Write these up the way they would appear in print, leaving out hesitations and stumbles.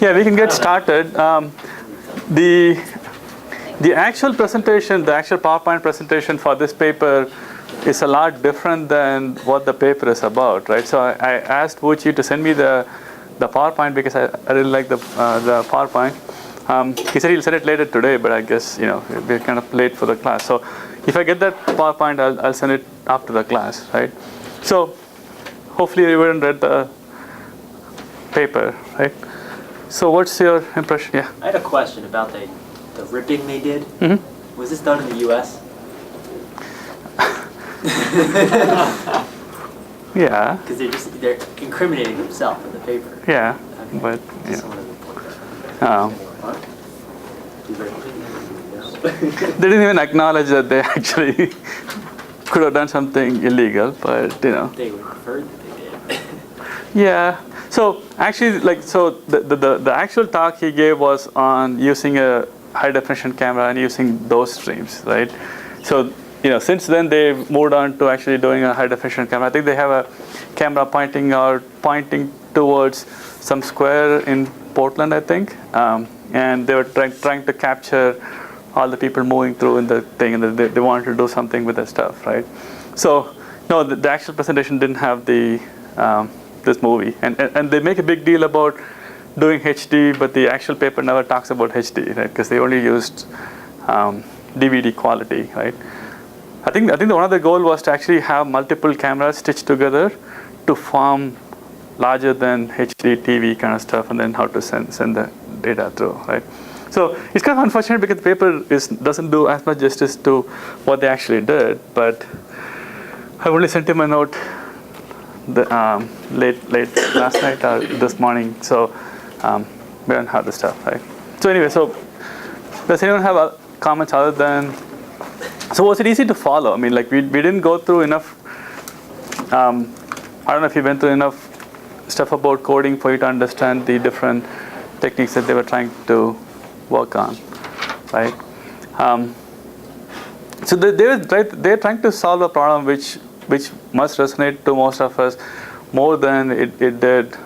Yeah, we can get started. The actual presentation, the actual PowerPoint presentation for this paper is a lot different than what the paper is about, right? So I asked Wuchi to send me the PowerPoint because I really like the PowerPoint. He said he'll send it later today, but I guess we're kind of late for the class. So if I get that PowerPoint, I'll send it after the class, right? So hopefully everyone read the paper, right? So what's your impression? Yeah. I had a question about the ripping they did. Mm-hmm. Was this done in the U.S.? Yeah. Because they're incriminating themselves in the paper. Yeah, Okay. but Just wanted to point that out. They didn't even acknowledge that they actually could have done something illegal, but They would prefer that they did. Yeah. So actually, the actual talk he gave was on using a high definition camera and using those streams, right? So since then they've moved on to actually doing a high definition camera. I think they have a camera pointing towards some square in Portland, I think, and they were trying to capture all the people moving through in the thing, and they wanted to do something with that stuff, right? So no, the actual presentation didn't have the this movie, and they make a big deal about doing HD, but the actual paper never talks about HD, right? Because they only used DVD quality, right? I think one of the goal was to actually have multiple cameras stitched together to form larger than HD TV kind of stuff, and then how to send the data through, right? So it's kind of unfortunate because the paper doesn't do as much justice to what they actually did. But I only sent him a note late last night or this morning, so we don't have the stuff, right? So anyway, so does anyone have comments other than? So was it easy to follow? I mean, like we didn't go through enough. I don't know if you went through enough stuff about coding for you to understand the different techniques that they were trying to work on, right? So they're trying to solve a problem which must resonate to most of us more than it did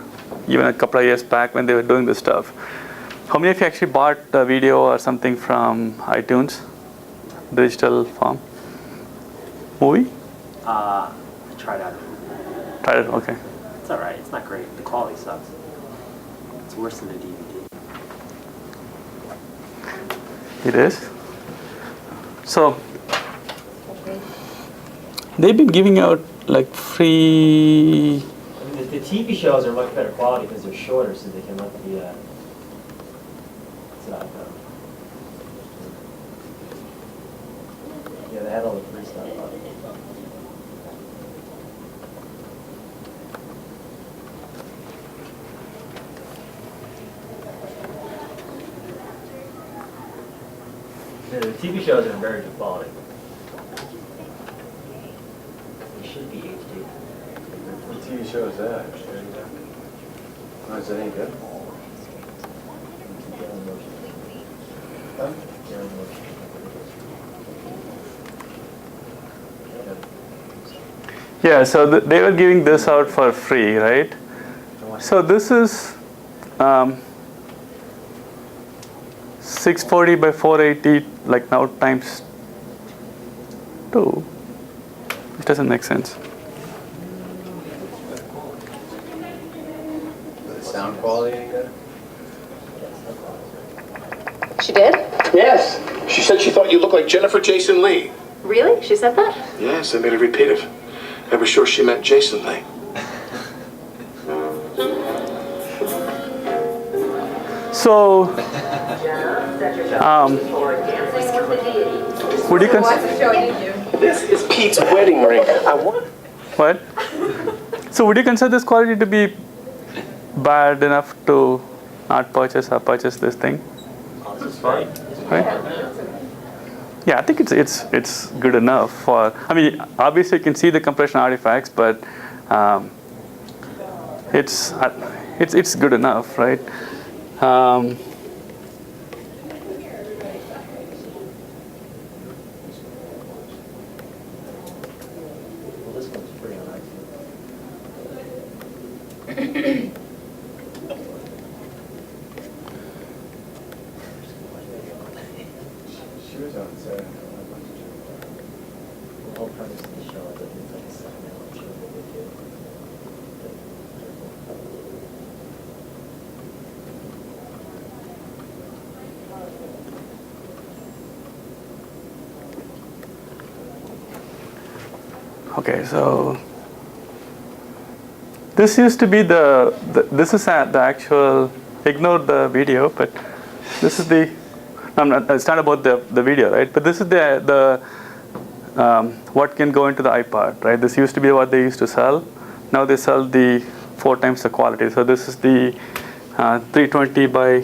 even a couple of years back when they were doing this stuff. How many of you actually bought a video or something from iTunes, digital form? Movie? I tried out. Tried it, okay. It's all right. It's not great. The quality sucks. It's worse than a DVD. It is. So they've been giving out like free. I mean, the TV shows are much better quality because they're shorter, so they can let the. Yeah, they had all the free stuff. Yeah, the TV shows are very good quality. They should be HD. What TV show is that? Oh, is that any good? Huh? Yeah, so they were giving this out for free, right? So this is 640 by 480, like now times 2. It doesn't make sense. Is the sound quality any good? She did? Yes. She said she thought you looked like Jennifer Jason Leigh. Really? She said that? Yes, I made her repeat it. I was sure she meant Jason Leigh. So, would you consider? This is Pete's wedding ring. I want. What? So, would you consider this quality to be bad enough to not purchase or purchase this thing? Oh, this is fine. Right? Yeah, I think it's good enough for. I mean, obviously you can see the compression artifacts, but it's good enough, right? Well, this one's free on iTunes. Okay, so this used to be this is the actual, ignore the video, but this is the, it's not about the video, right? But this is the what can go into the iPod, right? This used to be what they used to sell. Now they sell the 4 times the quality. So this is the 320 by,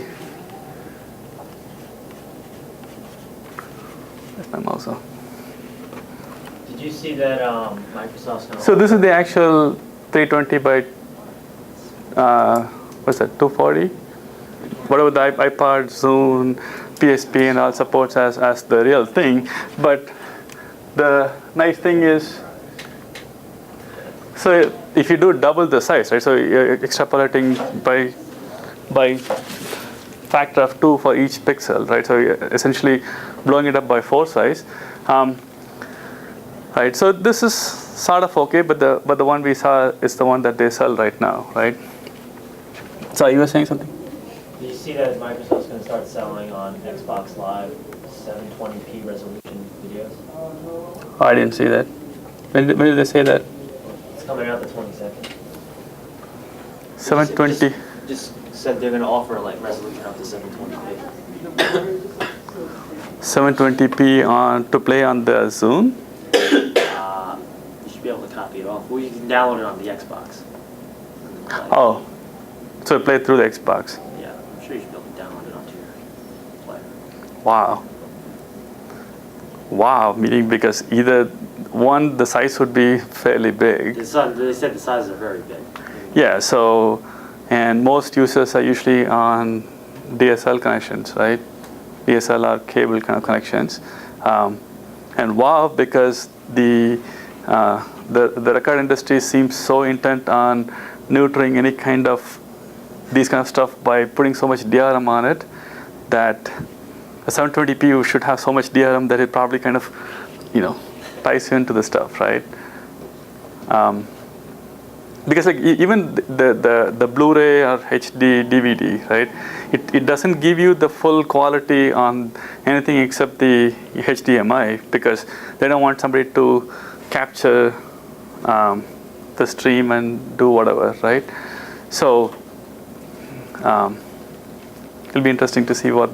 that's my mouse. Did you see that Microsoft's going to... So this is the actual 320 by, what's that, 240? Whatever the iPod, Zune, PSP and all supports as the real thing. But the nice thing is, so if you do double the size, right? So you're extrapolating by factor of 2 for each pixel, right? So you're essentially blowing it up by 4 size. Right, so this is sort of okay, but the one we saw is the one that they sell right now, right? So you were saying something? Did you see that Microsoft's going to start selling on Xbox Live 720p resolution videos? Oh, I didn't see that. When did they say that? It's coming out the 22nd. 720. Just said they're going to offer like resolution up to 720p. 720p on to play on the Zune. You should be able to copy it off. Well, you can download it on the Xbox. Oh, so play through the Xbox. Yeah, I'm sure you should be able to download it onto your player. Wow. Wow, meaning because either one, the size would be fairly big. They said the sizes are very big. Yeah, so, and most users are usually on DSL connections, right? DSL or cable kind of connections. And wow, because the record industry seems so intent on neutering any kind of these kind of stuff by putting so much DRM on it that a 720p should have so much DRM that it probably kind of, ties you into the stuff, right? Because like even the Blu-ray or HD DVD, right? It doesn't give you the full quality on anything except the HDMI because they don't want somebody to capture the stream and do whatever, right? So it'll be interesting to see how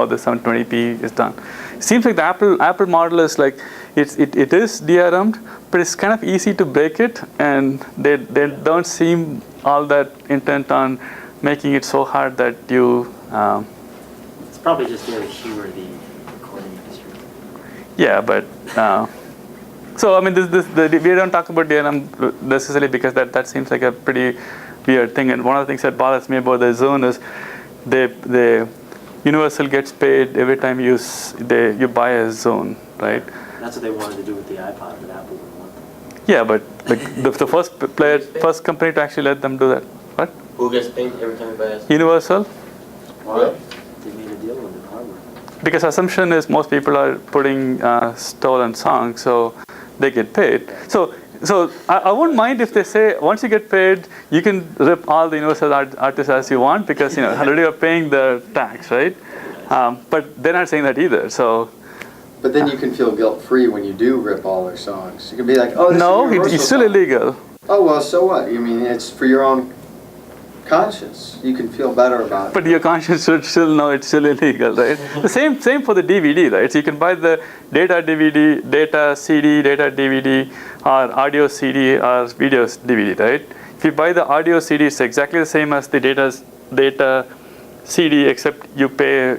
the 720p is done. It seems like the Apple model is like it is DRM'd, but it's kind of easy to break it, and they don't seem all that intent on making it so hard that you. It's probably just there to humor the recording industry. Yeah, but so I mean, we don't talk about DRM necessarily because that seems like a pretty weird thing. And one of the things that bothers me about the Zune is the Universal gets paid every time you buy a Zune, right? That's what they wanted to do with the iPod, but Apple wouldn't want them. Yeah, but like the first company to actually let them do that. What? Who gets paid every time you buy a Universal. Really? They made a deal with the hardware. Because assumption is most people are putting stolen songs, so they get paid. So I wouldn't mind if they say once you get paid, you can rip all the Universal artists as you want because already you're paying the tax, right? But they're not saying that either. So. But then you can feel guilt-free when you do rip all their songs. You can be like, oh, this no, is a Universal it's still song. illegal. Oh, well, so what? You mean it's for your own conscience. You can feel better about it. But your conscience should still know it's still illegal, right? The same for the DVD, right? So you can buy the data DVD, data CD, data DVD, or audio CD or video DVD, right? If you buy the audio CD, it's exactly the same as the data CD, except you pay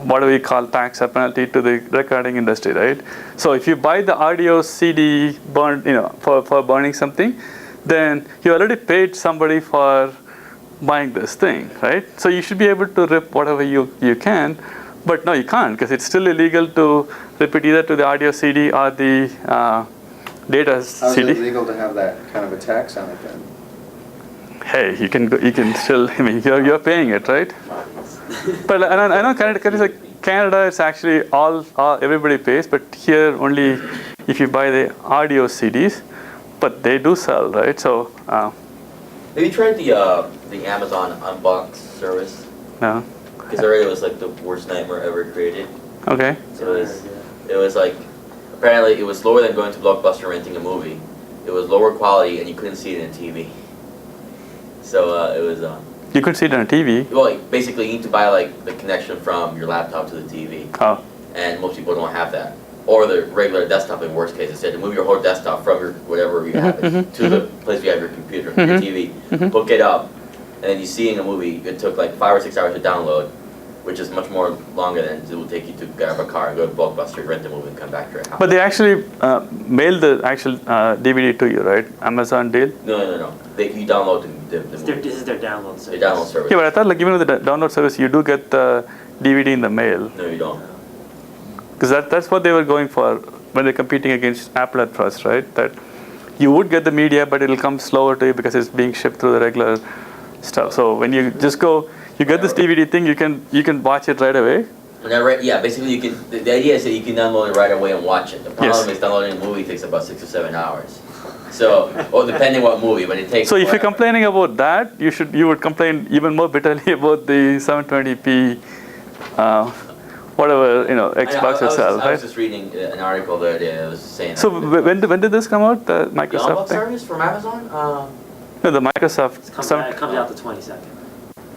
what do we call tax or penalty to the recording industry, right? So if you buy the audio CD for burning something, then you already paid somebody for buying this thing, right? So you should be able to rip whatever you can, but no, you can't because it's still illegal to rip it either to the audio CD or the data How's CD. it illegal to have that kind of a tax on it then? Hey, you can still. I mean, you're paying it, right? But I know Canada, it's actually all everybody pays, but here only if you buy the audio CDs. But they do sell, right? So. Have you tried the Amazon Unbox service? No. Because already it was like the worst nightmare ever created. Okay. So it was like apparently it was slower than going to Blockbuster renting a movie. It was lower quality, and you couldn't see it in TV. So it was. You could see it on a TV. Well, basically, you need to buy like the connection from your laptop to the TV, Oh, and most people don't have that. Or the regular desktop in worst case. Instead, to move your whole desktop from your whatever you have it to the place where you have your computer, your TV, hook it up, and then you see in a movie it took like 5 or 6 hours to download, which is much more longer than it will take you to grab a car and go to Blockbuster, rent the movie, and come back to your house. but they actually mail the actual DVD to you, right? Amazon deal. No. You download the movie. This is their download service. The download service. Yeah, but I thought like even with the download service, you do get the DVD in the mail. No, you don't. Because that's what they were going for when they're competing against Apple at first, right? That you would get the media, but it'll come slower to you because it's being shipped through the regular stuff. So when you just go, you get this DVD thing, you can watch it right away. Yeah, basically you can. The idea is that you can download it right away and watch it. The problem Yes. is downloading a movie takes about 6 or 7 hours. So, or depending what movie, but it takes. So if you're forever. complaining about that, you would complain even more bitterly about the 720p, whatever Xbox itself, I was right? just reading an article the other day that was saying. So that when did this come out? The the Microsoft download thing? service from Amazon. No, the Microsoft. It comes out the 22nd.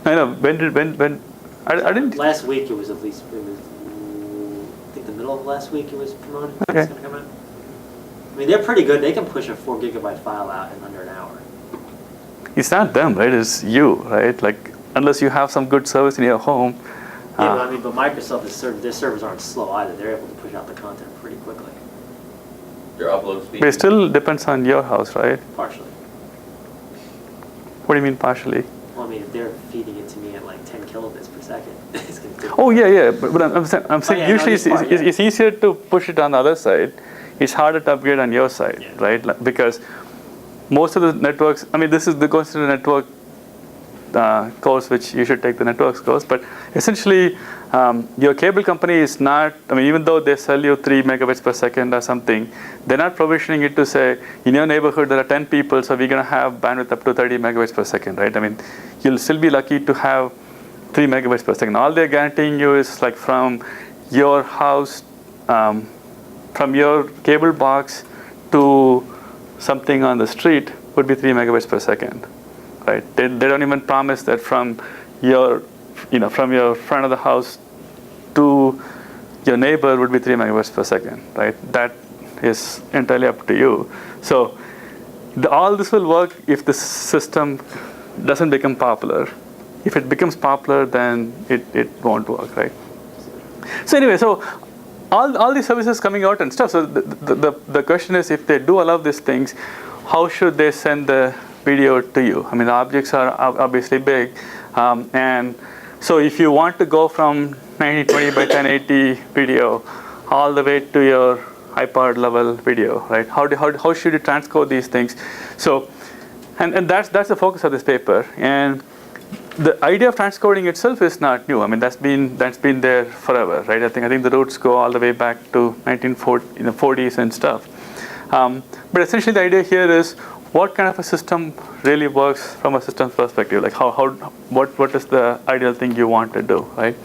I know. When? I didn't. Last week it was I think the middle of last week it was promoted. Okay. It's gonna come out. I mean, they're pretty good. They can push a 4 gigabyte file out in under an hour. It's not them, right? It's you, right? Like unless you have some good service in your home. Yeah, but Microsoft, their servers aren't slow either. They're able to push out the content pretty quickly. Your upload speed. But it still depends on your house, right? Partially. What do you mean partially? Well, I mean, if they're feeding it to me at like 10 kilobits per second, it's going to take. Oh yeah. But I'm saying yeah, no, usually this part, yeah. it's easier to push it on the other side. It's harder to upgrade on your side, Yeah. right? Because most of the networks. I mean, this goes to the network course, which you should take the networks course. But essentially, your cable company is not. I mean, even though they sell you 3 megabits per second or something, they're not provisioning it to say in your neighborhood there are 10 people, so we're going to have bandwidth up to 30 megabits per second, right? I mean, you'll still be lucky to have 3 megabits per second. All they're guaranteeing you is like from your house, from your cable box to something on the street would be 3 megabits per second, right? They don't even promise that from your front of the house to your neighbor would be 3 megabits per second, right? That is entirely up to you. So all this will work if the system doesn't become popular. If it becomes popular, then it won't work, right? So anyway, so all these services coming out and stuff. So the question is, if they do all of these things, how should they send the video to you? I mean, the objects are obviously big, and so if you want to go from 1920 by 1080 video all the way to your iPod level video, right? How should you transcode these things? So, and that's the focus of this paper. And the idea of transcoding itself is not new. I mean, that's been there forever, right? I think the roots go all the way back to 1940s and stuff. But essentially, the idea here is what kind of a system really works from a systems perspective. Like what is the ideal thing you want to do, right?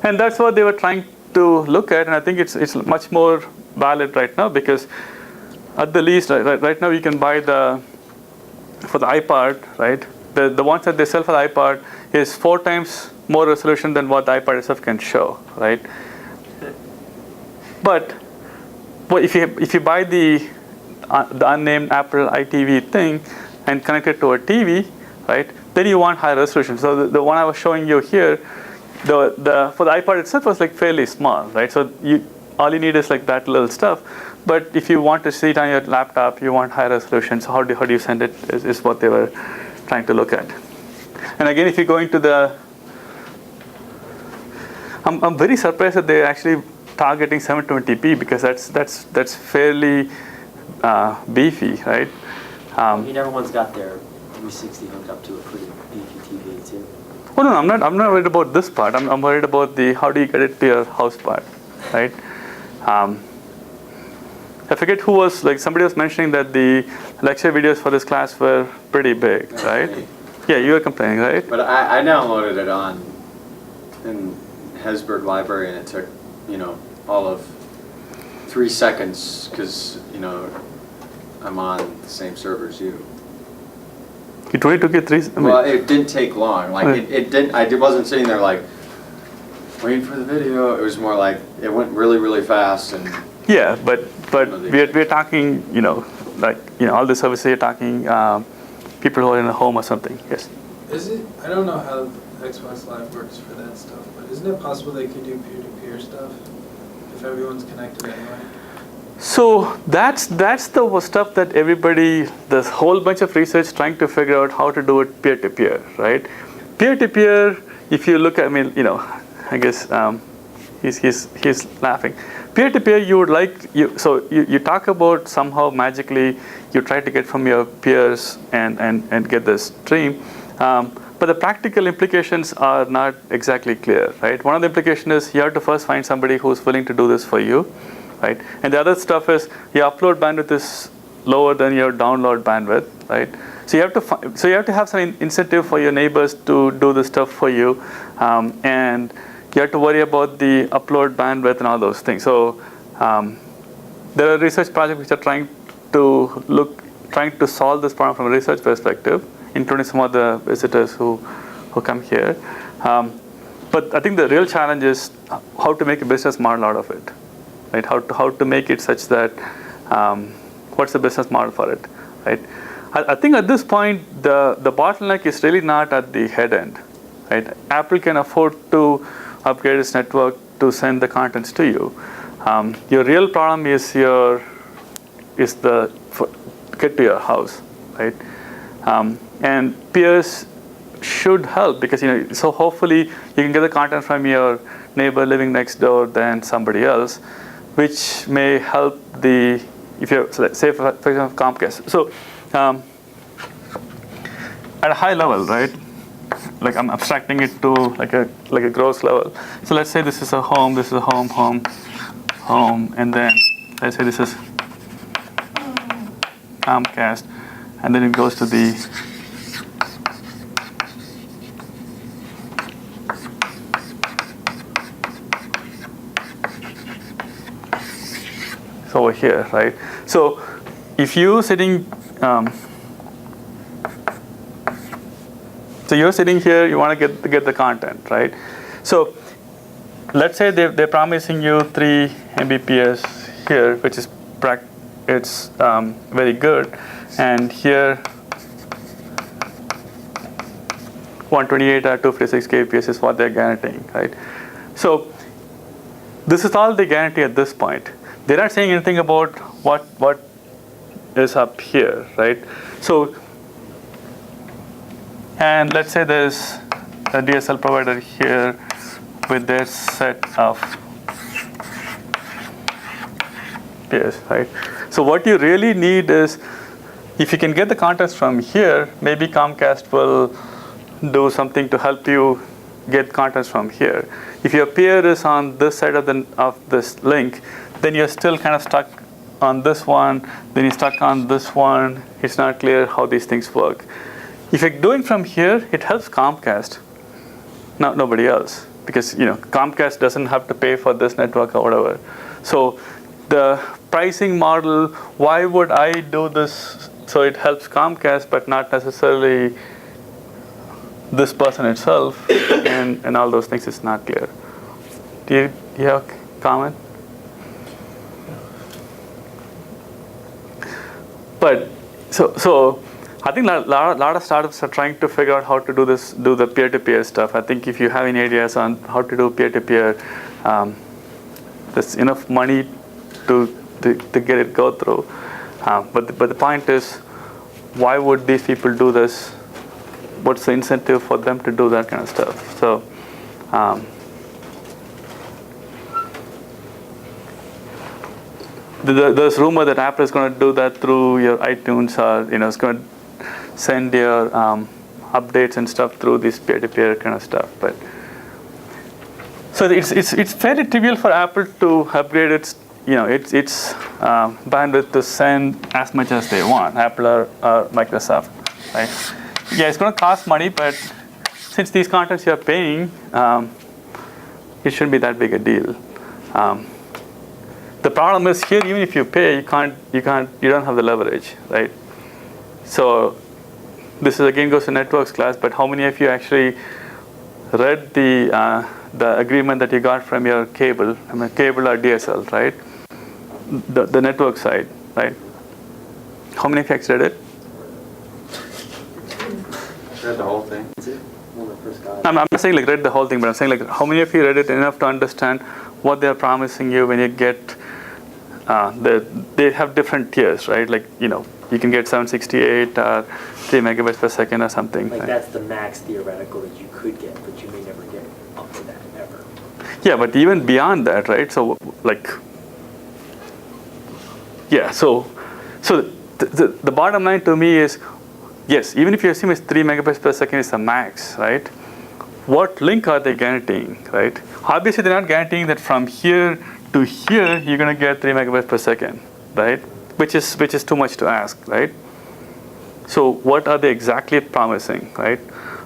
And that's what they were trying to look at. And I think it's much more valid right now because at the least, right now you can buy for the iPod, right? The ones that they sell for the iPod is 4 times more resolution than what the iPod itself can show, right? But if you buy the unnamed Apple iTV thing and connect it to a TV, right? Then you want higher resolution. So the one I was showing you here, for the iPod itself was like fairly small, right? So all you need is like that little stuff. But if you want to see it on your laptop, you want higher resolution. So how do you send it is what they were trying to look at. And again, if you go into I'm very surprised that they're actually targeting 720p because that's fairly beefy, right? Everyone's got their 360 hooked up to a pretty beefy TV too. Oh no, I'm not worried about this part. I'm worried about the how do you get it to your house part, right? I forget who was somebody was mentioning that the lecture videos for this class were pretty big, right? Yeah, you were complaining, right? But I downloaded it in Hesburgh Library, and it took all of 3 seconds because, I'm on the same server as you. It only took you 3. Well, it didn't take long. Like, Okay. it didn't, I wasn't sitting there like, waiting for the video. It was more like, it went really, really fast and... Yeah, but we're talking, all the services you're talking, people who are in a home or something. Yes. Is it? I don't know how Xbox Live works for that stuff, but isn't it possible they could do peer-to-peer stuff if everyone's connected anyway? So that's the stuff that everybody, there's a whole bunch of research trying to figure out how to do it peer-to-peer, right? Peer-to-peer, if you look at, I guess he's laughing. Peer-to-peer, you would you talk about somehow magically you try to get from your peers and get this stream, but the practical implications are not exactly clear, right? One of the implications is you have to first find somebody who's willing to do this for you, right? And the other stuff is your upload bandwidth is lower than your download bandwidth, right? So you have to have some incentive for your neighbors to do the stuff for you, and you have to worry about the upload bandwidth and all those things. So there are research projects which are trying to solve this problem from a research perspective, including some of the visitors who come here. But I think the real challenge is how to make a business model out of it, right? How to make it such that what's the business model for it, right? I think at this point the bottleneck is really not at the head end, right? Apple can afford to upgrade its network to send the contents to you. Your real problem is get to your house, right? And peers should help because so hopefully you can get the content from your neighbor living next door than somebody else, which may help if you're say for example Comcast. So at a high level, right? Like I'm abstracting it to like a gross level. So let's say this is a home, this is a home, and then let's say this is Comcast, and then it goes to it's over here, right? So if you sitting so you're sitting here, you want to get the content, right? So let's say they're promising you 3 Mbps here, which is it's very good, and here 128 or 256 kbps is what they're guaranteeing, right? So this is all they guarantee at this point. They're not saying anything about what is up here, right? So, and let's say there's a DSL provider here with their set of peers, right? So what you really need is, if you can get the contents from here, maybe Comcast will do something to help you get contents from here. If your peer is on this side of this link, then you're still kind of stuck on this one, then you're stuck on this one. It's not clear how these things work. If you're doing from here, it helps Comcast, not nobody else, because Comcast doesn't have to pay for this network or whatever. So the pricing model, why would I do this so it helps Comcast but not necessarily this person itself, and all those things is not clear. Do you have a comment? But so I think a lot of startups are trying to figure out how to do the peer-to-peer stuff. I think if you have any ideas on how to do peer-to-peer, there's enough money to get it go through. But the point is, why would these people do this? What's the incentive for them to do that kind of stuff? So there's rumor that Apple is going to do that through your iTunes, or it's going to send your updates and stuff through this peer-to-peer kind of stuff. But so it's fairly trivial for Apple to upgrade its bandwidth to send as much as they want, Apple or Microsoft, right? Yeah, it's going to cost money, but since these contents you're paying, it shouldn't be that big a deal. The problem is here, even if you pay, you don't have the leverage, right? So this is again goes to networks class, but how many of you actually read the agreement that you got from your cable, cable or DSL, right? The network side, right? How many of you actually read it? Read the whole thing. I'm not saying like read the whole thing, but I'm saying like how many of you read it enough to understand what they're promising you when you get they have different tiers, right? Like, you can get 768 or 3 megabytes per second or something. Like right? that's the max theoretical that you could get, but you may never get up to that ever. Yeah, but even beyond that, right? So like, yeah, so the bottom line to me is, yes, even if you assume it's 3 megabytes per second is the max, right? What link are they guaranteeing, right? Obviously, they're not guaranteeing that from here to here you're going to get 3 megabytes per second, right? Which is too much to ask, right? So what are they exactly promising, right?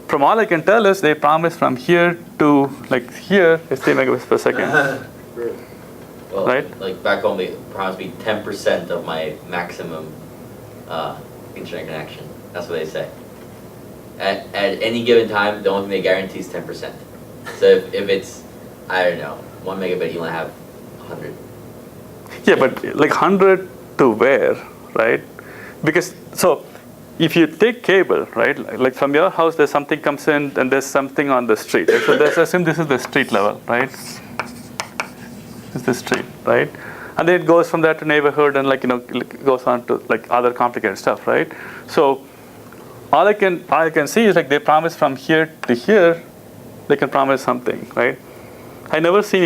From all I can tell is they promise from here to like here is 3 megabits per second. Well, Right? like back home, they promised me 10% of my maximum internet connection. That's what they say. At any given time, the only thing they guarantee is 10%. So if it's, I don't know, 1 megabit, you only have 100. Yeah, but like 100 to where, right? Because so if you take cable, right, like from your house, there's something comes in and there's something on the street. Right? So let's assume this is the street level, right? It's the street, right? And then it goes from there to neighborhood and goes on to like other complicated stuff, right? So all I can see is like they promise from here to here, they can promise something, right? I never seen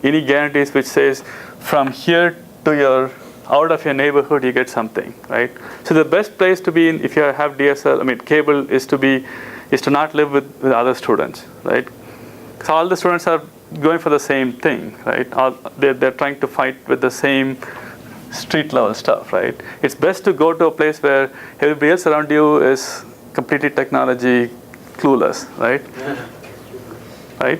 any guarantees which says from here to your out of your neighborhood you get something, right? So the best place to be in if you have DSL, cable is to not live with other students, right? So all the students are going for the same thing, right? They're trying to fight with the same street level stuff, right? It's best to go to a place where everybody else around you is completely technology clueless, right? Right?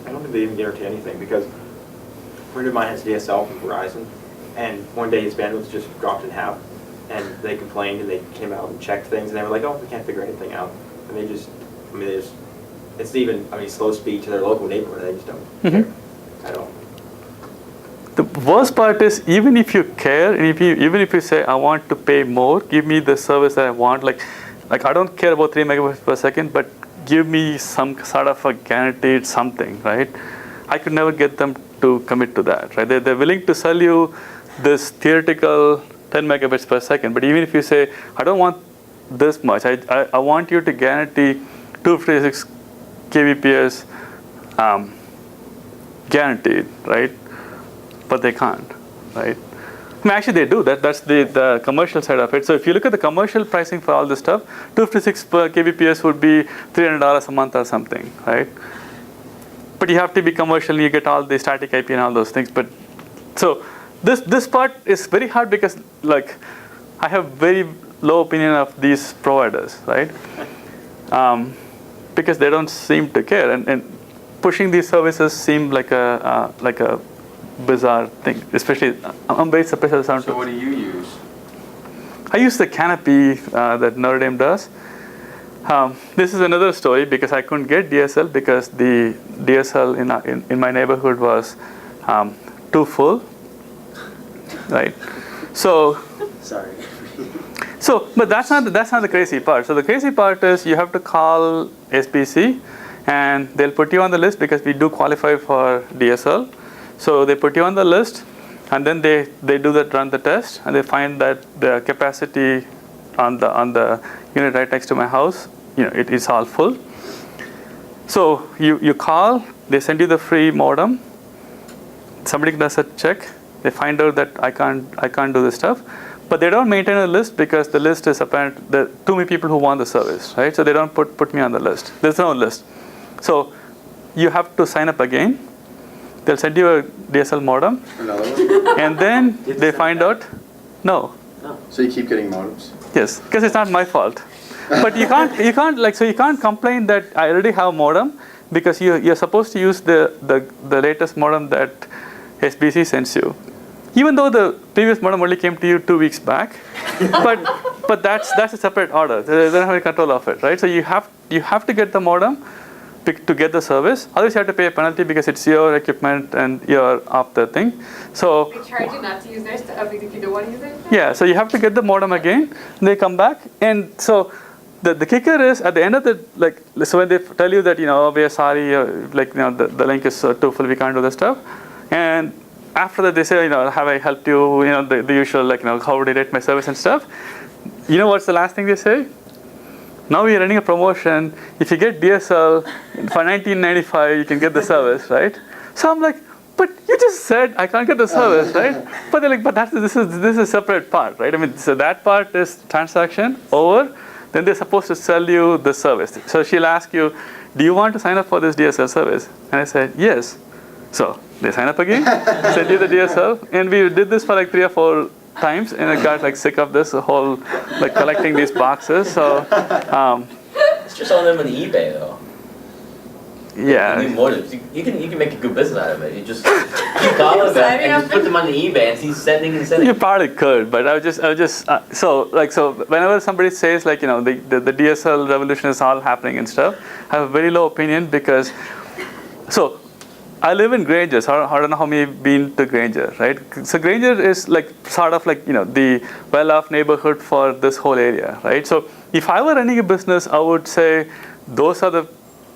I don't think they even guarantee anything because a friend of mine has DSL from Verizon, and one day his bandwidth just dropped in half, and they complained and they came out and checked things, and they were like, "Oh, we can't figure anything out." And they just, it's even, slow speed to their local neighborhood. They just don't care at all. The worst part is even if you care, and even if you say I want to pay more, give me the service that I want. Like I don't care about 3 megabits per second, but give me some sort of a guaranteed something, right? I could never get them to commit to that, right? They're willing to sell you this theoretical 10 megabits per second, but even if you say I don't want this much, I want you to guarantee 256 kbps guaranteed, right? But they can't, right? Actually they do. That's the commercial side of it. So if you look at the commercial pricing for all this stuff, 256 per kbps would be $300 a month or something, right? But you have to be commercial. You get all the static IP and all those things. But so this part is very hard because like I have very low opinion of these providers, right? Because they don't seem to care, and pushing these services seem like a bizarre thing. Especially, I'm very surprised at the sound. So what do you use? I use the canopy that Notre does. This is another story because I couldn't get DSL because the DSL in my neighborhood was too full, right? So. Sorry. So, but that's not the crazy part. So the crazy part is you have to call SPC, and they'll put you on the list because we do qualify for DSL. So they put you on the list, and then they run the test, and they find that the capacity on the unit right next to my house, it is all full. So you call, they send you the free modem. Somebody does a check. They find out that I can't do this stuff. But they don't maintain a list because the list is apparent. There are too many people who want the service, right? So they don't put me on the list. There's no list. So you have to sign up again. They'll send you a DSL modem. Another one? And then they find out, no. So you keep getting modems? Yes, because it's not my fault. But you can't complain that I already have a modem because you're supposed to use the latest modem that SBC sends you. Even though the previous modem only came to you 2 weeks back, but that's a separate order. They don't have any control of it, right? So you have to get the modem to get the service. Otherwise, you have to pay a penalty because it's your equipment and you're off the thing. So They charge you not to use their stuff if you don't want to use their stuff? yeah, so you have to get the modem again. They come back, and so the kicker is at the end of the so when they tell you that we are sorry, the link is too full, we can't do the stuff, and after that they say have I helped you, the usual how did I rate my service and stuff. What's the last thing they say? Now we are running a promotion. If you get DSL for $19.95, you can get the service, right? So I'm like, but you just said I can't get the service, right? But they're like, but this is a separate part, right? I mean, so that part is transaction over. Then they're supposed to sell you the service. So she'll ask you, do you want to sign up for this DSL service? And I said, yes. So they sign up again, send you the DSL, and we did this for 3 or 4 times, and I got sick of this whole collecting these boxes. So It's just on them on the eBay though. yeah. You need modems. You can make a good business out of it. You just keep calling them and just put them on the eBay and see sending and sending. You probably could, but I was just so whenever somebody says the DSL revolution is all happening and stuff, I have a very low opinion because I live in Granger, so I don't know how many have been to Granger, right? So Granger is sort of the well-off neighborhood for this whole area, right? So if I were running a business, I would say those are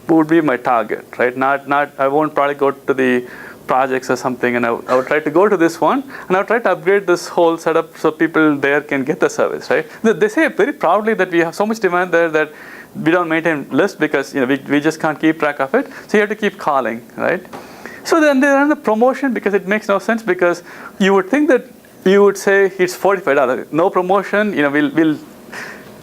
would be my target, right? Not I won't probably go to the projects or something, and I would try to go to this one, and I would try to upgrade this whole setup so people there can get the service, right? They say very proudly that we have so much demand there that we don't maintain list because we just can't keep track of it. So you have to keep calling, right? So then they run the promotion because it makes no sense, because you would think that you would say it's $45, no promotion.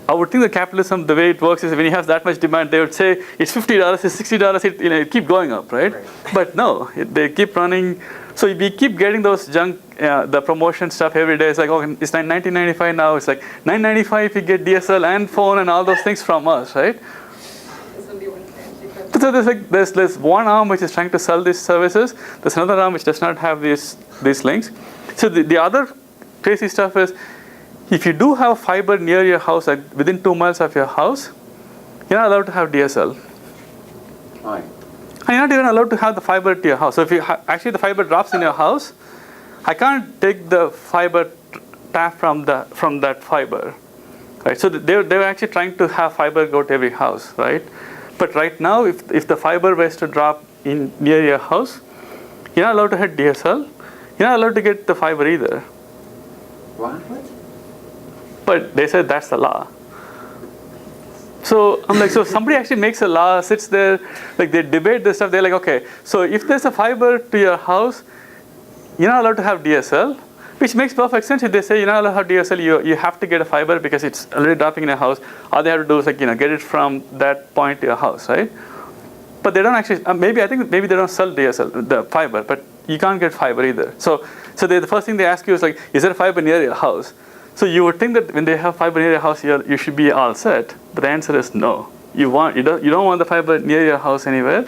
I would think that capitalism, the way it works is when you have that much demand, they would say it's $50, it's $60, it keep going up, right? But no, they keep running. So we keep getting those junk, the promotion stuff every day. It's like, oh, it's $19.95 now. It's like $9.95 if you get DSL and phone and all those things from us, right? So there's one arm which is trying to sell these services. There's another arm which does not have these links. So the other crazy stuff is, if you do have fiber near your house, within 2 miles of your house, you're not allowed to have DSL. Why? And you're not even allowed to have the fiber to your house. So if actually the fiber drops in your house, I can't take the fiber tap from that fiber, right? So they're actually trying to have fiber go to every house, right? But right now, if the fiber was to drop in near your house, you're not allowed to hit DSL. You're not allowed to get the fiber either. What? But they said that's the law. So I'm like, so somebody actually makes a law, sits there, they debate this stuff. They're like, okay, so if there's a fiber to your house, you're not allowed to have DSL, which makes perfect sense. If they say you're not allowed to have DSL, you have to get a fiber because it's already dropping in your house. All they have to do is get it from that point to your house, right? But they don't actually. Maybe they don't sell DSL, the fiber, but you can't get fiber either. So the first thing they ask you is is there a fiber near your house? So you would think that when they have fiber near your house, you should be all set. But the answer is no. You don't want the fiber near your house anywhere,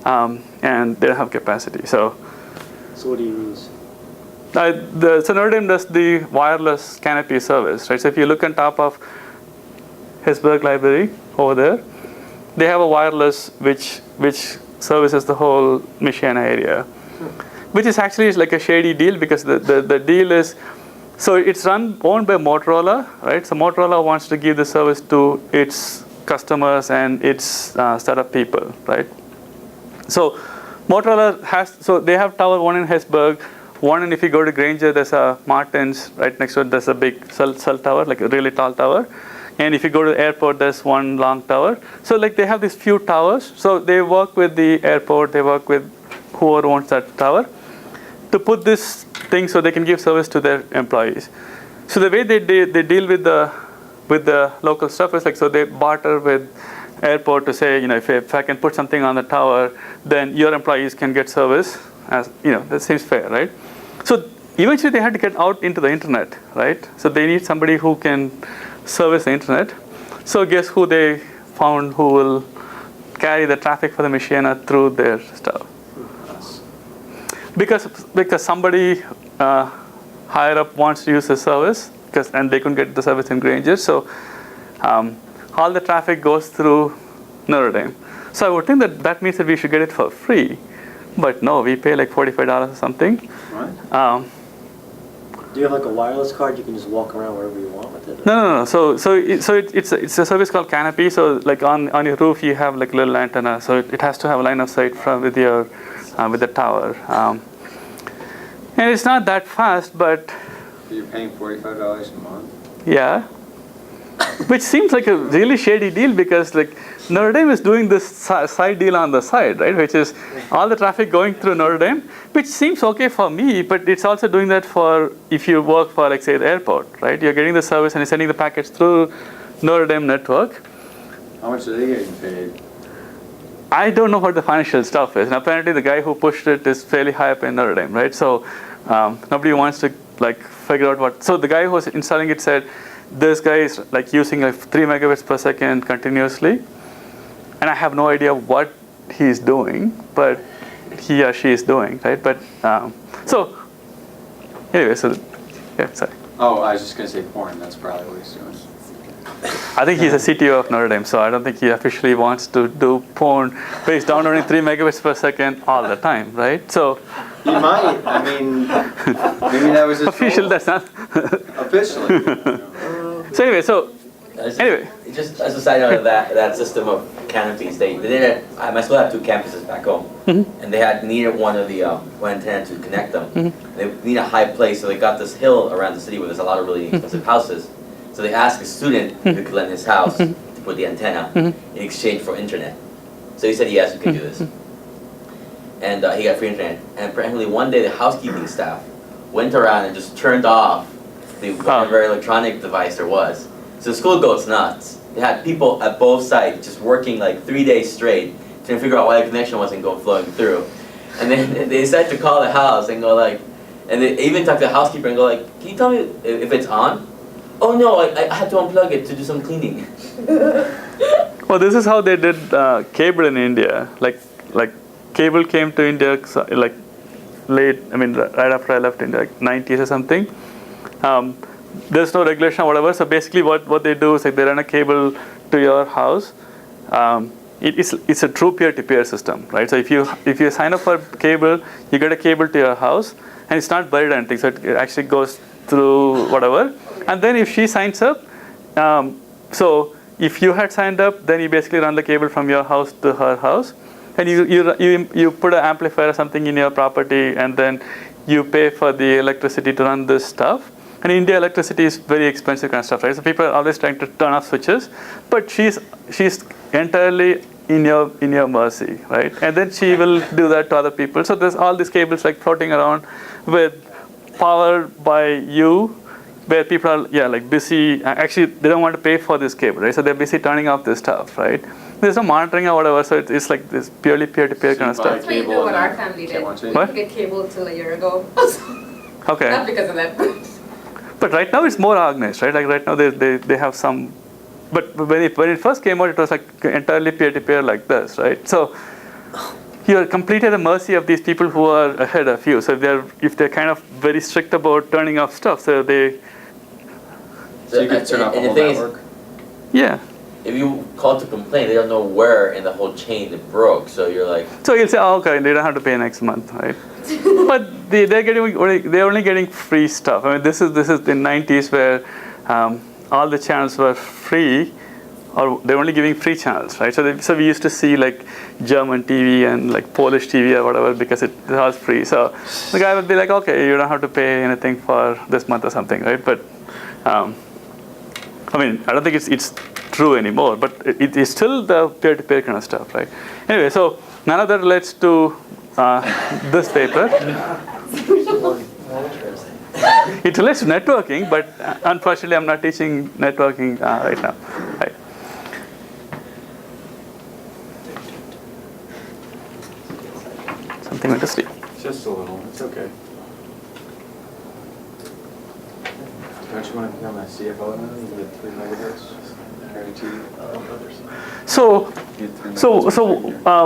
and they don't have capacity. So what do you use? So Notre does the wireless canopy service, right? So if you look on top of Hesburgh Library over there, they have a wireless which services the whole Michiana area, which is actually like a shady deal because the deal is, so it's owned by Motorola, right? So Motorola wants to give the service to its customers and its startup people, right? So Motorola they have tower one in Hesburgh, one, and if you go to Granger, there's a Martin's right next to it. There's a big cell tower, like a really tall tower. And if you go to the airport, there's one long tower. So they have these few towers. So they work with the airport, they work with whoever owns that tower to put this thing so they can give service to their employees. So the way they deal with the local stuff is so they barter with airport to say, if I can put something on the tower, then your employees can get service. As that seems fair, right? So eventually they had to get out into the internet, right? So they need somebody who can service the internet. So guess who they found who will carry the traffic for the Michiana through their stuff? because somebody higher up wants to use the service, and they couldn't get the service in Granger, so all the traffic goes through Notre Dame. So I would think that means that we should get it for free, but no, we pay like $45 or something. What? Do you have like a wireless card? You can just walk around wherever you want with it? No. So it's a service called Canopy. So like on your roof you have like a little antenna. So it has to have a line of sight with the tower. And it's not that fast, but You're paying $45 a month? yeah, which seems like a really shady deal because like Notre Dame is doing this side deal on the side, right? Which is all the traffic going through Notre Dame, which seems okay for me, but it's also doing that for if you work for like say the airport, right? You're getting the service and you're sending the packets through Notre Dame network. How much are they getting paid? I don't know what the financial stuff is, and apparently the guy who pushed it is fairly high up in Notre Dame, right? So nobody wants to like figure out what. So the guy who was installing it said, this guy is like using like 3 megabits per second continuously, and I have no idea what he's doing, but he or she is doing, right? But so anyway, so yeah, sorry. Oh, I was just going to say porn. That's probably what he's doing. I think he's a CTO of Notre Dame, so I don't think he officially wants to do porn based downloading 3 megabits per second all the time, right? So He might. I mean, maybe that was his official. goal. That's not Officially. So anyway, Just as a side note of that system of canopies, they did it. My school had 2 campuses back home, and they needed one of the one antenna to connect them. They need a high place, so they got this hill around the city where there's a lot of really expensive houses. So they asked a student if he could lend his house to put the antenna in exchange for internet. So he said yes, we can do this, and he got free internet. And apparently one day the housekeeping staff went around and just turned off whatever electronic device there was. So the school goes nuts. They had people at both sides just working like 3 days straight trying to figure out why the connection wasn't flowing through. And then they decided to call the house and go like, and they even talked to the housekeeper and go like, can you tell me if it's on? Oh no, I had to unplug it to do some cleaning. well, this is how they did cable in India. Like cable came to India like late. I mean, right after I left India, like 90s or something. There's no regulation or whatever. So basically, what they do is like they run a cable to your house. It's a true peer-to-peer system, right? So if you sign up for cable, you get a cable to your house, and it's not buried or anything. So it actually goes through whatever. And then if she signs up, so if you had signed up, then you basically run the cable from your house to her house, and you put an amplifier or something in your property, and then you pay for the electricity to run this stuff. And in India, electricity is very expensive kind of stuff, right? So people are always trying to turn off switches, but she's entirely in your mercy, right? And then she will do that to other people. So there's all these cables like floating around with power by you, where people are like busy. Actually, they don't want to pay for this cable, right? So they're busy turning off this stuff, right? There's no monitoring or whatever, so it's like this purely peer-to-peer kind of stuff. That's what you do what our family did. What? We didn't get cable till a year ago. Okay. Not because of that. But right now it's more organized, right? Like right now they have some, but when it first came out, it was like entirely peer-to-peer like this, right? So you're completely at the mercy of these people who are ahead of you. So if they're kind of very strict about turning off stuff, so they. So you could turn off the whole network? Yeah. If you call to complain, they don't know where in the whole chain it broke. So you're like. So you'll say, oh, okay, they don't have to pay next month, right? But they're only getting free stuff. I mean, this is the 90s where all the channels were free, or they're only giving free channels, right? So we used to see like German TV and like Polish TV or whatever because it was free. So the guy would be like, okay, you don't have to pay anything for this month or something, right? But I mean, I don't think it's true anymore, but it is still the peer-to-peer kind of stuff, right? Anyway, so none of that relates to this paper. It relates to networking, but unfortunately, I'm not teaching networking right now. Right. Something went to sleep. Just a little. It's okay. Don't you want to become a CFO now? You get 3 megahertz? So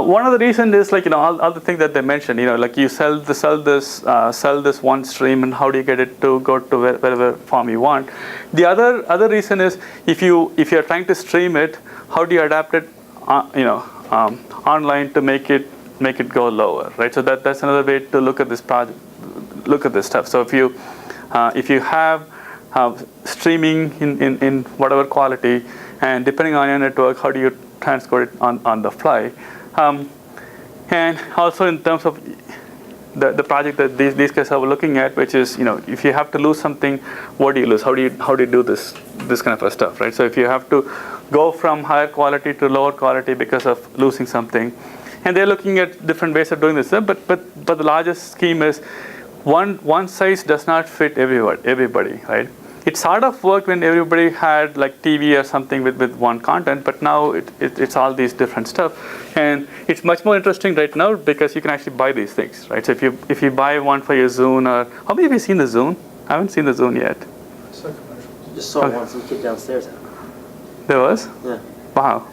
one of the reasons is like, all the things that they mentioned, like you sell this one stream, and how do you get it to go to wherever form you want. The other reason is if you're trying to stream it, how do you adapt it online to make it go lower, right? So that's another way to look at this project, look at this stuff. So if you have streaming in whatever quality, and depending on your network, how do you transport it on the fly? And also in terms of the project that these guys are looking at, which is, if you have to lose something, what do you lose? How do you do this kind of stuff, right? So if you have to go from higher quality to lower quality because of losing something, and they're looking at different ways of doing this, but the largest scheme is one size does not fit everybody, right? It sort of worked when everybody had like TV or something with one content, but now it's all these different stuff, and it's much more interesting right now because you can actually buy these things, right? So if you buy one for your Zune, or how many of you seen the Zune? I haven't seen the Zune yet. Just saw one, some kid downstairs. There was? Yeah. Wow.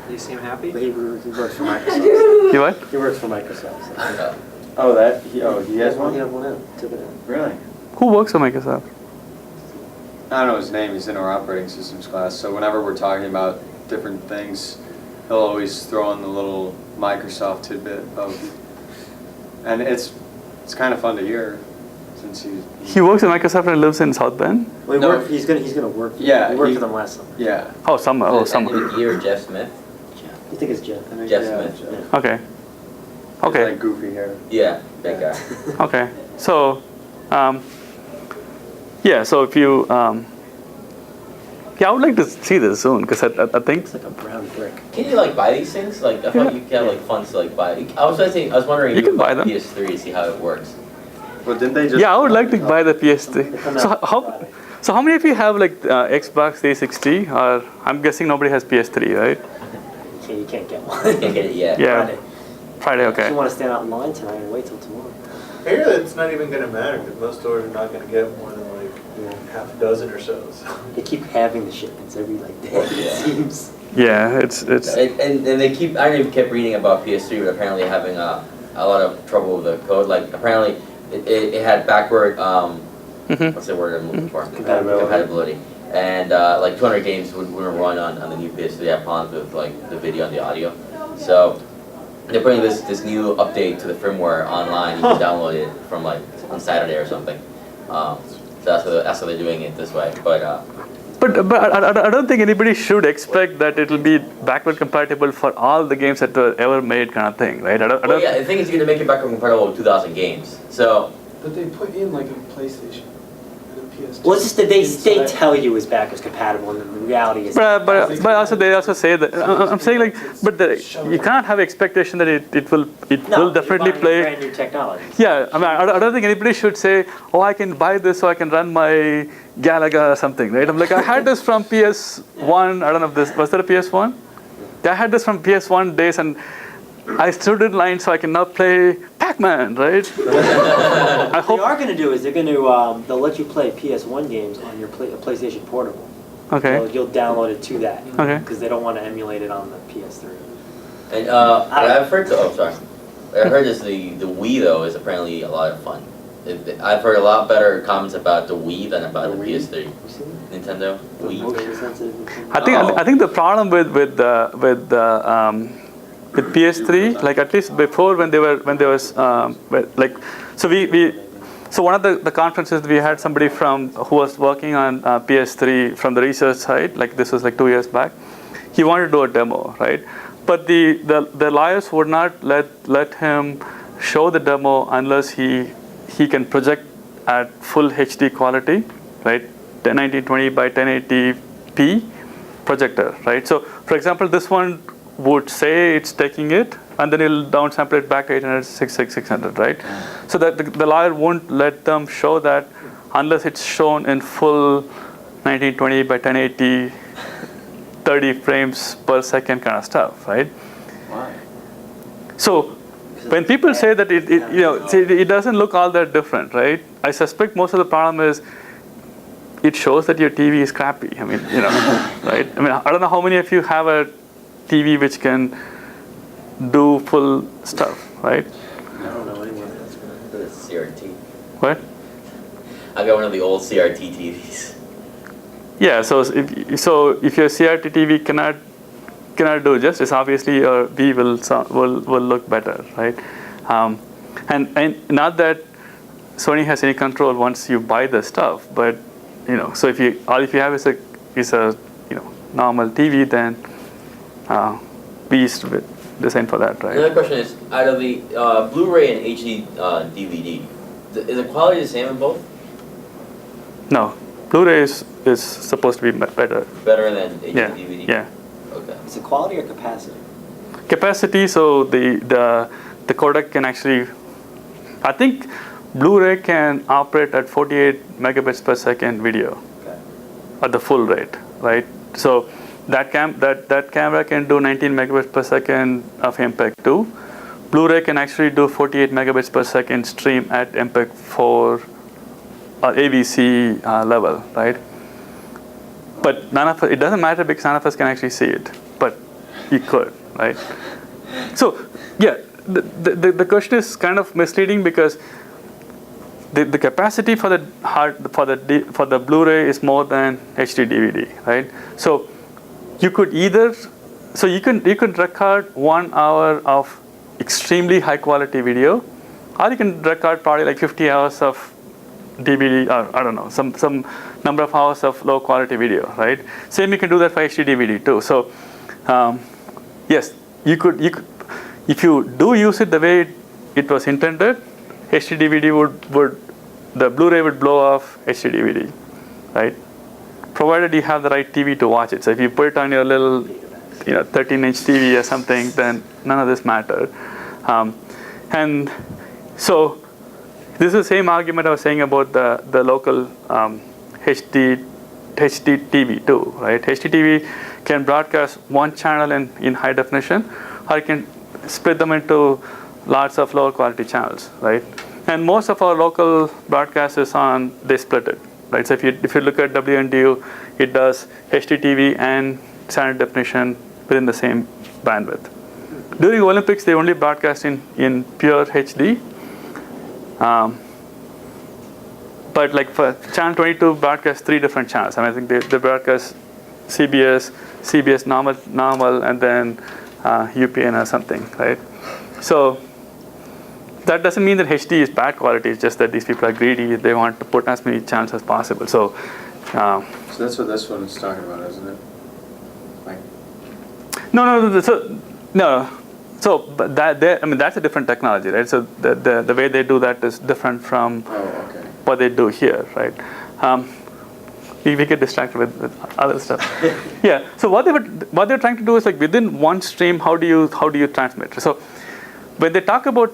You seem happy? But he works for Microsoft. You what? He works for Microsoft. So. Oh, he has one? He had one out. Took it out. Really? Who works for Microsoft? I don't know his name. He's in our operating systems class. So whenever we're talking about different things, he'll always throw in the little Microsoft tidbit and it's kind of fun to hear, since he works at Microsoft and lives in South Bend. Well, he's gonna work. Yeah, he worked for them last summer. Yeah. Oh, summer. Oh, End summer. of the year, Jeff Smith. You think it's Jeff? Jeff Smith. Yeah. Okay. He's Okay. like goofy hair. Yeah, that guy. Okay. So, yeah. So if you, I would like to see this soon because I think It's like a brown brick. Can you like buy these things? Like I thought you could have like funds to like buy. I was wondering You if can would buy them. PS3 to see how it works. Well, didn't they just? Yeah, I would like to buy the They PS3. come So out how? Friday. So how many of you have like Xbox 360? Or I'm guessing nobody has PS3, right? You can't get one. Can't get it yet. Yeah. Friday. If Okay. you want to stand out in line tonight and wait till tomorrow. I hear that it's not even gonna matter, because most stores are not gonna get more than like half a dozen or so. They keep having the shipments every like day. Yeah. It seems. Yeah, it's. And they keep. I even kept reading about PS3, but apparently having a lot of trouble with the code. Like apparently it had backward. What's the word I'm looking for? Compatibility. And like 200 games wouldn't run on the new PS3. They have problems with like the video and the audio. So they're putting this new update to the firmware online. You can download it from like on Saturday or something. So that's why they're doing it this way. But I don't think anybody should expect that it will be backward compatible for all the games that were ever made, kind of thing, right? well, yeah, the thing is, you're gonna make it backward compatible with 2,000 games. So. But they put in like a PlayStation and a PS2. Well, it's just that they tell you it's backwards compatible, and the reality is. But also they also say that I'm saying like, but you can't have expectation that it will definitely play. Brand new technology. Yeah, I mean I don't think anybody should say, oh, I can buy this so I can run my Galaga or something, right? I'm like, I had this from PS1. I don't know if this was there a PS1. Yeah, I had this from PS1 days, and I stood in line so I can now play Pac-Man, right? I What they hope. are going to do is they're going to they'll let you play PS1 games on your PlayStation Portable. Okay. So you'll download it to that. Okay. Because they don't want to emulate it on the PS3. And I've heard I heard this the Wii though is apparently a lot of fun. I've heard a lot better comments about the Wii than about the PS3. Nintendo Wii. Motion sensitive. I think the problem with PS3, like at least before when there was like, so one of the conferences we had somebody from who was working on PS3 from the research side, like this was like 2 years back. He wanted to do a demo, right? But the lawyers would not let him show the demo unless he can project at full HD quality, right? 1920 by 1080p projector, right? So for example, this one would say it's taking it, and then it'll downsample it back to 800, 600, right? So that the lawyer won't let them show that unless it's shown in full 1920 by 1080, 30 frames per second kind of stuff, right? Why? So when people say that it doesn't look all that different, right? I suspect most of the problem is, it shows that your TV is crappy. I mean, right? I mean, I don't know how many of you have a TV which can do full stuff, right? I don't know anyone that's gonna. The CRT. What? I got one of the old CRT TVs. Yeah. So if your CRT TV cannot do justice, obviously your V will look better, right? And not that Sony has any control once you buy the stuff, but so if you have is a normal TV, then V is designed for that, right? Another question is, out of the Blu-ray and HD DVD, is the quality the same in both? No, Blu-ray is supposed to be better. Better than HD Yeah. DVD? Yeah. Okay. Is it quality or capacity? Capacity. So the codec can actually, I think Blu-ray can operate at 48 megabits per second video at the full rate, right? So that camera can do 19 megabits per second of MPEG-2. Blu-ray can actually do 48 megabits per second stream at MPEG-4 or AVC level, right? But it doesn't matter because none of us can actually see it, but you could, right? So yeah, the question is kind of misleading because the capacity for the Blu-ray is more than HD DVD, right? So you could you could record 1 hour of extremely high quality video, or you can record probably like 50 hours of DVD, or I don't know, some number of hours of low quality video, right? Same, you can do that for HD DVD too. So yes, you could if you do use it the way it was intended, HD DVD the Blu-ray would blow off HD DVD, right? Provided you have the right TV to watch it. So if you put it on your little 13-inch TV or something, then none of this mattered. And so this is the same argument I was saying about the local HD TV too, right? HD TV can broadcast one channel in high definition, or it can split them into lots of lower quality channels, right? And most of our local broadcasts they split it, right? So if you look at WNDU, it does HDTV and standard definition within the same bandwidth. During the Olympics, they only broadcast in pure HD. But like for channel 22 broadcast 3 different channels. I think they broadcast CBS normal, and then UPN or something, right? So that doesn't mean that HD is bad quality. It's just that these people are greedy. They want to put as many channels as possible. So that's what this one is talking about, isn't it? Like, no. So but that's a different technology, right? So the way they do that is different from what they do here, right? We get distracted with other stuff. Yeah. So what they're trying to do is like within one stream, how do you transmit? So when they talk about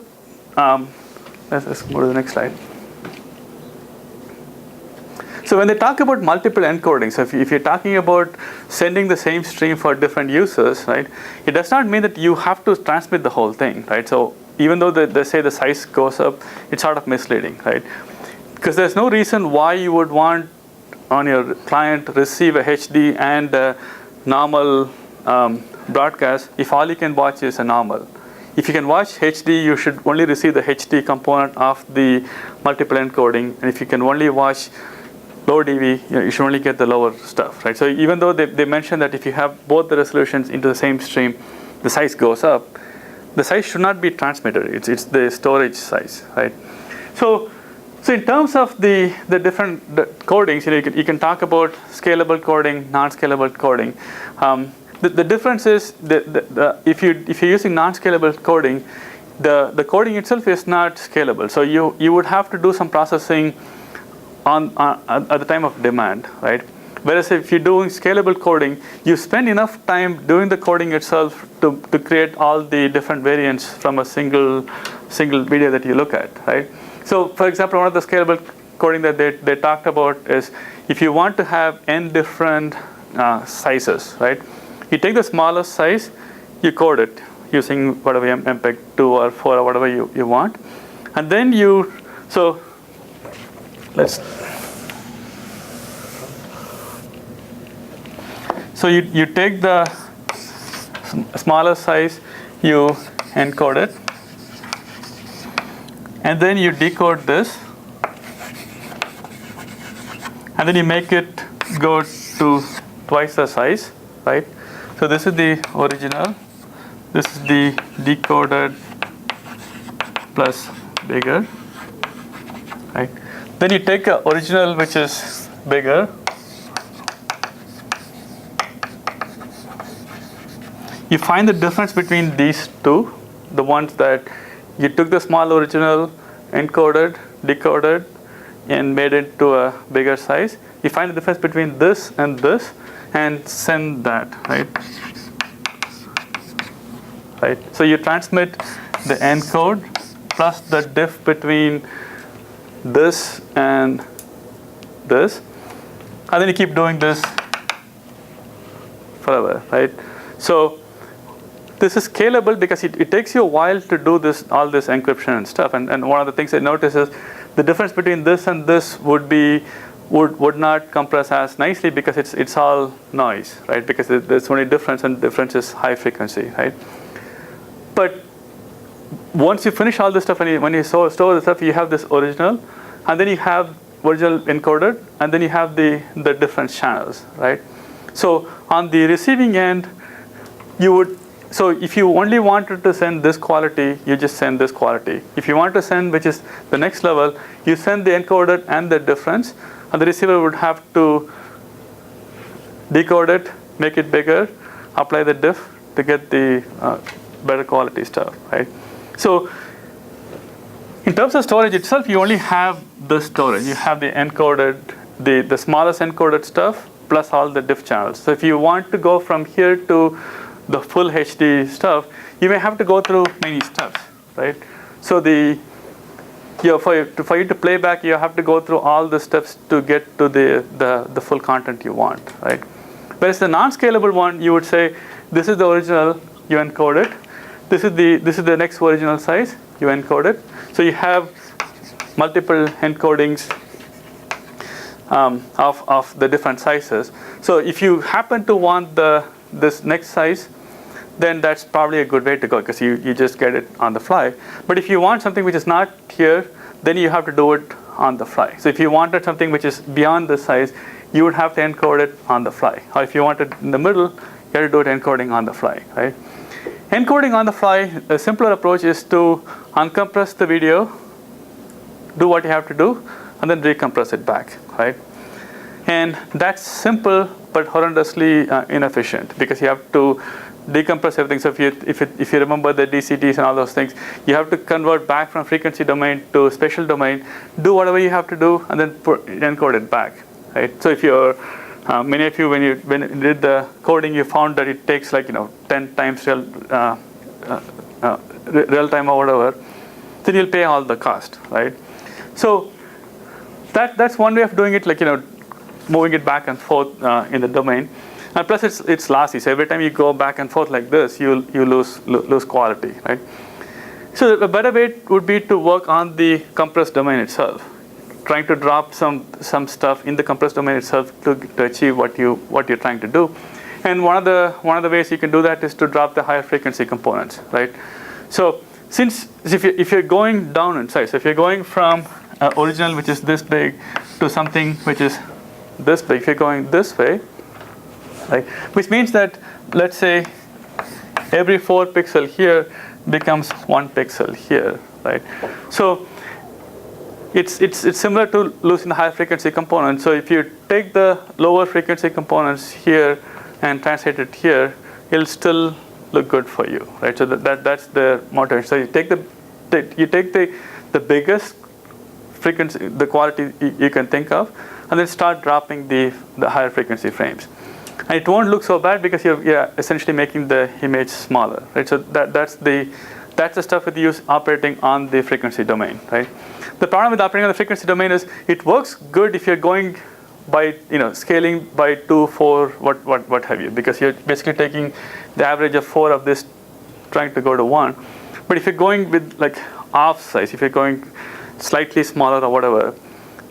let's go to the next slide. So when they talk about multiple encoding, so if you're talking about sending the same stream for different users, right, it does not mean that you have to transmit the whole thing, right? So even though they say the size goes up, it's sort of misleading, right? Because there's no reason why you would want on your client receive a HD and a normal broadcast if all you can watch is a normal. If you can watch HD, you should only receive the HD component of the multiple encoding, and if you can only watch lower DV, you should only get the lower stuff, right? So even though they mentioned that if you have both the resolutions into the same stream, the size goes up, the size should not be transmitted. It's the storage size, right? So in terms of the different codings, you can talk about scalable coding, non-scalable coding. The difference is if you're using non-scalable coding, the coding itself is not scalable. So you would have to do some processing at the time of demand, right? Whereas if you're doing scalable coding, you spend enough time doing the coding itself to create all the different variants from a single video that you look at, right? So for example, one of the scalable coding that they talked about is if you want to have n different sizes, right? You take the smallest size, you code it using whatever MPEG 2 or 4 or whatever you want, and then let's So you take the smaller size, you encode it, and then you decode this, and then you make it go to twice the size, right? So this is the original, this is the decoded plus bigger, right? Then you take the original which is bigger, you find the difference between these two, the ones that you took the small original, encoded, decoded, and made it to a bigger size. You find the difference between this, and send that, right? Right. So you transmit the encode plus the diff between this and this, and then you keep doing this forever, right? So this is scalable because it takes you a while to do this, all this encryption and stuff. And one of the things I notice is the difference between this and this would not compress as nicely because it's all noise, right? Because there's only difference, and difference is high frequency, right? But once you finish all this stuff, and when you store the stuff, you have this original, and then you have original encoded, and then you have the different channels, right? So on the receiving end, so if you only wanted to send this quality, you just send this quality. If you want to send, which is the next level, you send the encoded and the difference, and the receiver would have to decode it, make it bigger, apply the diff to get the better quality stuff, right? So in terms of storage itself, you only have the storage. You have the encoded, the smallest encoded stuff, plus all the diff channels. So if you want to go from here to the full HD stuff, you may have to go through many steps, right? So for you to play back, you have to go through all the steps to get to the full content you want, right? Whereas the non-scalable one, you would say, this is the original, you encode it. This is the next original size, you encode it. So you have multiple encodings of the different sizes. So if you happen to want this next size, then that's probably a good way to go because you just get it on the fly. But if you want something which is not here, then you have to do it on the fly. So if you wanted something which is beyond this size, you would have to encode it on the fly. Or if you want it in the middle, you have to do it encoding on the fly, right? Encoding on the fly, a simpler approach is to uncompress the video, do what you have to do, and then recompress it back, right? And that's simple but horrendously inefficient because you have to decompress everything. So if you remember the DCTs and all those things, you have to convert back from frequency domain to spatial domain, do whatever you have to do, and then encode it back, right? So if you're many of you, when you did the coding, you found that it takes 10 times real time or whatever, then you'll pay all the cost, right? So that's one way of doing it, moving it back and forth in the domain. And plus it's lossy. So every time you go back and forth like this, you lose quality, right? So a better way would be to work on the compressed domain itself, trying to drop some stuff in the compressed domain itself to achieve what you're trying to do. And one of the ways you can do that is to drop the higher frequency components, right? So if you're going down in size, if you're going from original which is this big to something which is this big, if you're going this way, right, which means that let's say every 4 pixel here becomes 1 pixel here, right? So it's similar to losing the high frequency component. So if you take the lower frequency components here and translate it here, it'll still look good for you, right? So that's the motivation. So you take the biggest frequency, the quality you can think of, and then start dropping the higher frequency frames. And it won't look so bad because you're essentially making the image smaller, right? So that's the stuff with use operating on the frequency domain, right? The problem with operating on the frequency domain is it works good if you're going by scaling by 2, 4, what have you, because you're basically taking the average of 4 of this, trying to go to 1. But if you're going with off size, if you're going slightly smaller or whatever,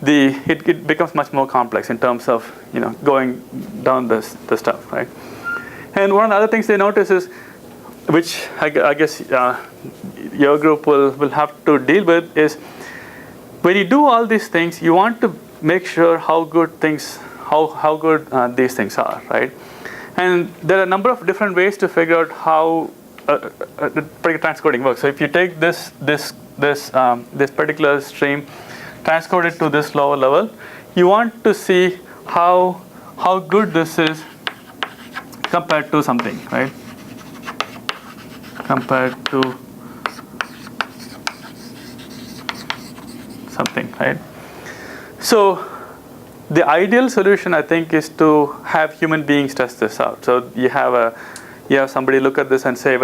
it becomes much more complex in terms of going down the stuff, right? And one of the other things they notice is, which I guess your group will have to deal with, is when you do all these things, you want to make sure how good these things are, right? And there are a number of different ways to figure out how particular transcoding works. So if you take this particular stream, transcode it to this lower level, you want to see how good this is compared to something, right? Compared to something, right? So the ideal solution, I think, is to have human beings test this out. So you have somebody look at this and say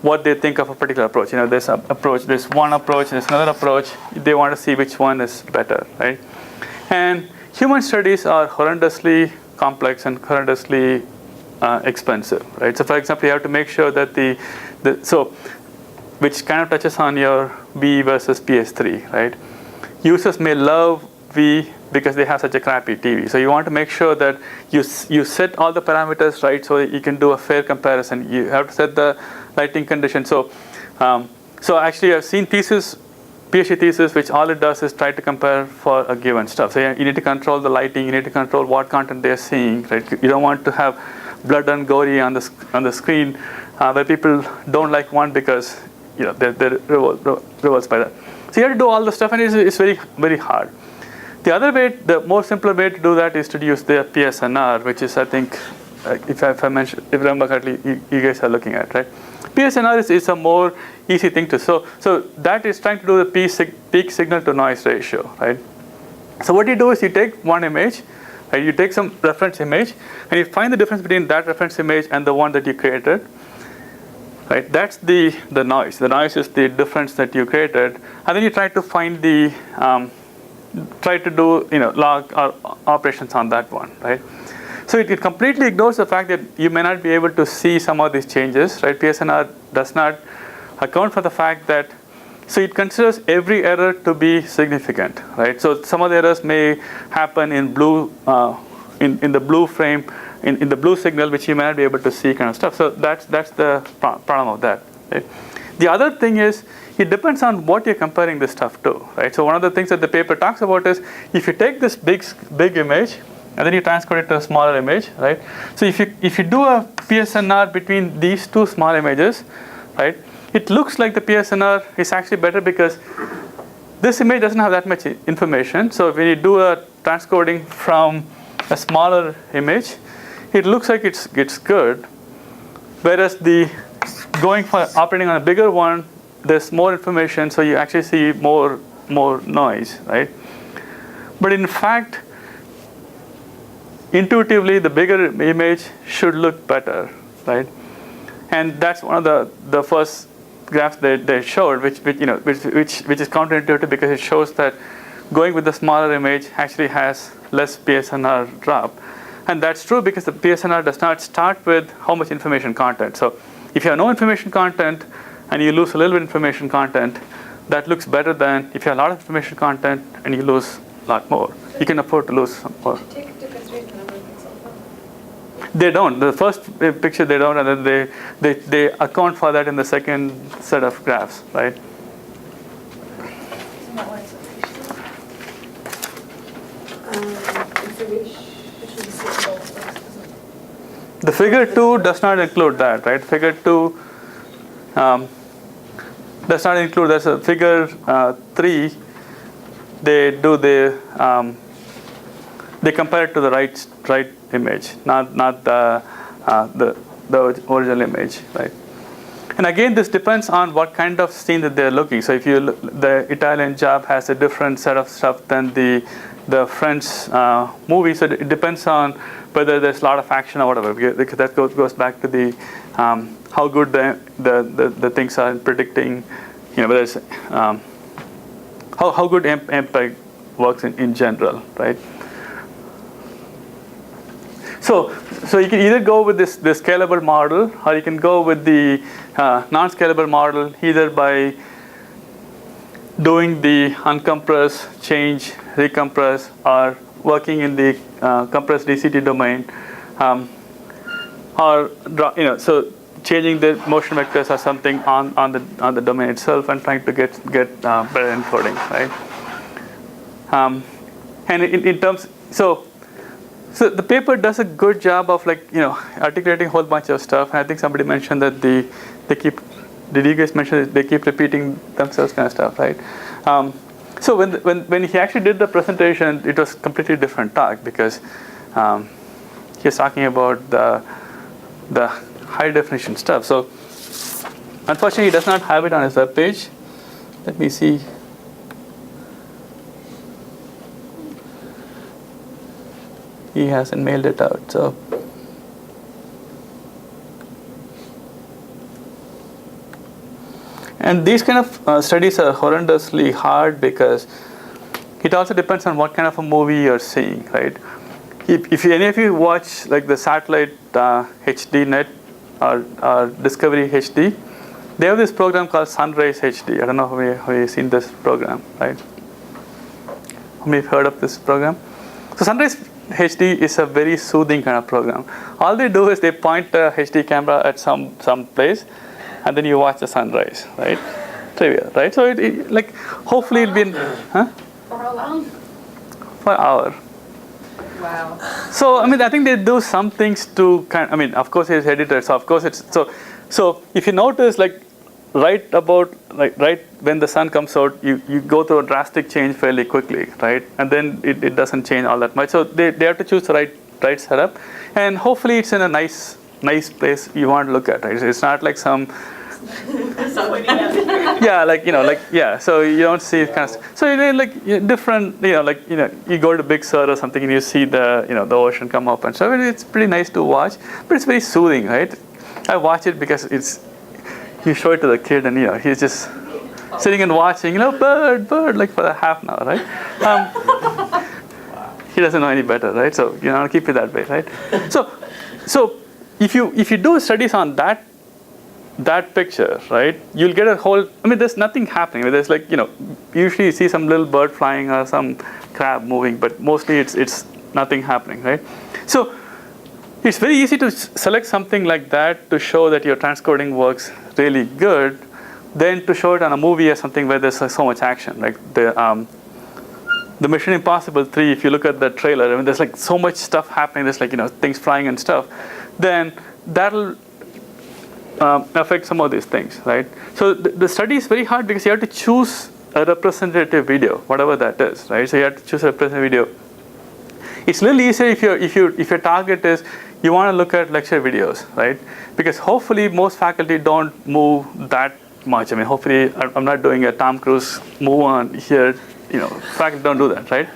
what they think of a particular approach. There's an approach, there's one approach, there's another approach. They want to see which one is better, right? And human studies are horrendously complex and horrendously expensive, right? So for example, you have to make sure that which kind of touches on your V versus PS3, right? Users may love V because they have such a crappy TV. So you want to make sure that you set all the parameters right so that you can do a fair comparison. You have to set the lighting conditions. So actually I've seen PhD thesis, which all it does is try to compare for a given stuff. So you need to control the lighting, you need to control what content they're seeing, right? You don't want to have blood and gory on the screen where people don't like one because they're revolts by that. So you have to do all the stuff, and it's very, very hard. The other way, the more simpler way to do that is to use the PSNR, which is, I think, if I remember correctly, you guys are looking at, right? PSNR is a more easy thing to so that is trying to do the peak signal to noise ratio, right? So what you do is you take one image, right? You take some reference image, and you find the difference between that reference image and the one that you created, right? That's the noise. The noise is the difference that you created, and then you try to find try to do log operations on that one, right? So it completely ignores the fact that you may not be able to see some of these changes, right? PSNR does not account for the fact that, so it considers every error to be significant, right? So some of the errors may happen in blue, in the blue frame, in the blue signal, which you may not be able to see, kind of stuff. So that's the problem of that, right? The other thing is, it depends on what you're comparing this stuff to, right? So one of the things that the paper talks about is, if you take this big image and then you transcode it to a smaller image, right? So if you do a PSNR between these two small images, right, it looks like the PSNR is actually better because this image doesn't have that much information. So when you do a transcoding from a smaller image, it looks like it's good, whereas going for operating on a bigger one, there's more information, so you actually see more noise, right? But in fact, intuitively, the bigger image should look better, right? And that's one of the first graphs they showed, which is counterintuitive because it shows that going with the smaller image actually has less PSNR drop. And that's true because the PSNR does not start with how much information content. So if you have no information content and you lose a little bit of information content, that looks better than if you have a lot of information content and you lose a lot more. You can afford to lose some more. Take into consideration the number of pixels. They don't. The first picture they don't, and then they account for that in the second set of graphs, right? Isn't that why it's The figure 2 does not include that, right? Figure 2 does not include. There's a figure 3. They do they compare it to the right image, not the original image, right? And again, this depends on what kind of scene that they're looking. So if the Italian job has a different set of stuff than the French movie, so it depends on whether there's a lot of action or whatever. Because that goes back to the how good the things are in predicting, whether it's how good MPEG works in general, right? So you can either go with this scalable model, or you can go with the non-scalable model, either by doing the uncompress, change, recompress, or working in the compressed DCT domain, or so changing the motion vectors or something on the domain itself and trying to get better encoding, right? And in terms so the paper does a good job of articulating a whole bunch of stuff. And I think somebody mentioned that they keep. Did you guys mention that they keep repeating themselves kind of stuff, right? So when he actually did the presentation, it was completely different talk because he was talking about the high definition stuff. So unfortunately, he does not have it on his web page. Let me see. He hasn't mailed it out. So. And these kind of studies are horrendously hard because it also depends on what kind of a movie you're seeing, right? If any of you watch like the satellite HD net or Discovery HD, they have this program called Sunrise HD. I don't know how many have seen this program, right? How many have heard of this program? So Sunrise HD is a very soothing kind of program. All they do is they point a HD camera at some place, and then you watch the sunrise, right? Trivial, right? So it like hopefully it'll be For how long? for an hour. Wow. So I think they do some things to of course it's edited, so of course it's so if you notice right when the sun comes out, you go through a drastic change fairly quickly, right? And then it doesn't change all that much. So they have to choose the right setup, and hopefully it's in a nice place you want to look at, right? It's not like some so you don't see it kind of so different you go to Big Sur or something and you see the the ocean come up and so it's pretty nice to watch, but it's very soothing, right? I watch it because you show it to the kid and he's just sitting and watching bird for a half an hour, right? He doesn't know any better, right? So keep it that way, right? So if you do studies on that picture, right, you'll get a whole. There's nothing happening. There's usually you see some little bird flying or some crab moving, but mostly it's nothing happening, right? So it's very easy to select something like that to show that your transcoding works really good, than to show it on a movie or something where there's so much action, like the Mission Impossible 3. If you look at the trailer, there's so much stuff happening. There's things flying and stuff. Then that'll affect some of these things, right? So the study is very hard because you have to choose a representative video, whatever that is, right? So you have to choose a representative video. It's a little easier if your target is you want to look at lecture videos, right? Because hopefully most faculty don't move that much. Hopefully I'm not doing a Tom Cruise move on here. Faculty don't do that, right?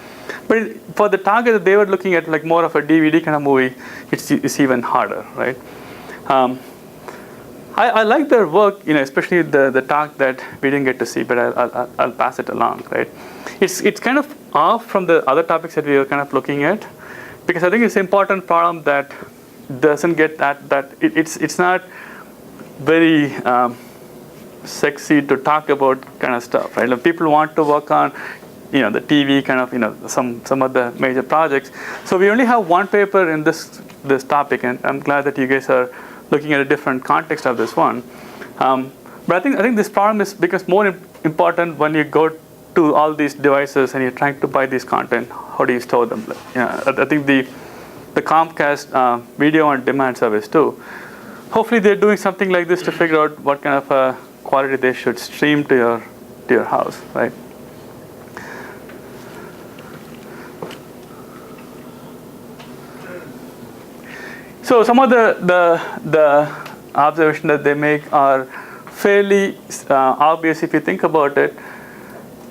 But for the target that they were looking at, more of a DVD kind of movie, it's even harder, right? I like their work, especially the talk that we didn't get to see, but I'll pass it along, right? It's kind of off from the other topics that we were kind of looking at, because I think it's an important problem that doesn't get it's not very sexy to talk about kind of stuff, right? People want to work on the TV kind of some of the major projects. So we only have one paper in this topic, and I'm glad that you guys are looking at a different context of this one. But I think this problem becomes more important when you go to all these devices and you're trying to buy this content. How do you store them? I think the Comcast video on demand service too. Hopefully they're doing something like this to figure out what kind of quality they should stream to your house, right? So some of the observations that they make are fairly obvious if you think about it.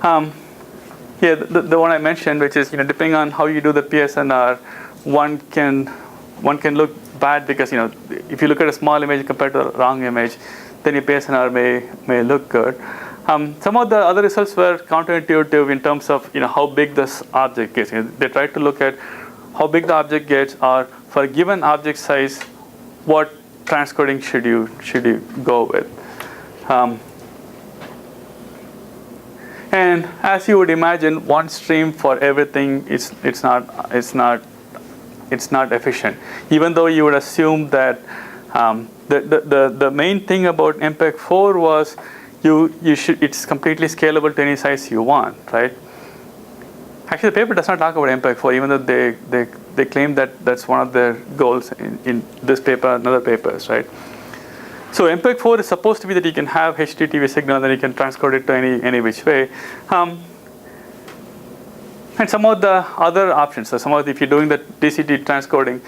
The one I mentioned, which is depending on how you do the PSNR, one can look bad because if you look at a small image compared to a wrong image, then your PSNR may look good. Some of the other results were counterintuitive in terms of how big this object gets. They tried to look at how big the object gets, or for a given object size, what transcoding should you go with. And as you would imagine, one stream for everything it's not efficient. Even though you would assume that the main thing about MPEG-4 was it's completely scalable to any size you want, right? Actually, the paper does not talk about MPEG-4, even though they claim that that's one of their goals in this paper and other papers, right? So MPEG-4 is supposed to be that you can have HDTV signal and then you can transcode it to any which way. And some of the other options, so if you're doing the DCT transcoding,